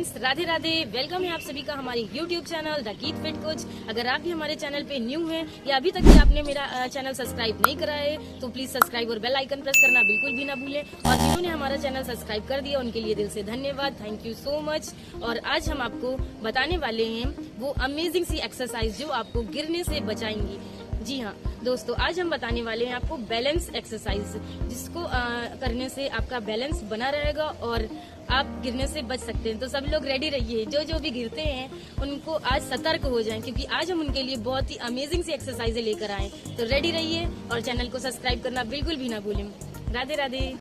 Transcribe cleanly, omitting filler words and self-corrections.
Friends, Radhe Radhe. Welcome है आप सभी का हमारे यूट्यूब चैनल द गीत फिट कोच। अगर आप भी हमारे चैनल पे न्यू हैं या अभी तक भी आपने मेरा चैनल सब्सक्राइब नहीं करा है तो प्लीज सब्सक्राइब और बेल आइकन प्रेस करना बिल्कुल भी ना भूलें। और जिन्होंने हमारा चैनल सब्सक्राइब कर दिया उनके लिए दिल से धन्यवाद, थैंक यू सो मच। और आज हम आपको बताने वाले हैं वो अमेजिंग सी एक्सरसाइज जो आपको गिरने से बचाएंगी। जी हाँ दोस्तों, आज हम बताने वाले हैं आपको बैलेंस एक्सरसाइज, जिसको करने से आपका बैलेंस बना रहेगा और आप गिरने से बच सकते हैं। तो सब लोग रेडी रहिए, जो भी गिरते हैं उनको आज सतर्क हो जाएं, क्योंकि आज हम उनके लिए बहुत ही अमेजिंग सी एक्सरसाइजें लेकर आए। तो रेडी रहिए और चैनल को सब्सक्राइब करना बिल्कुल भी ना भूलें। राधे राधे।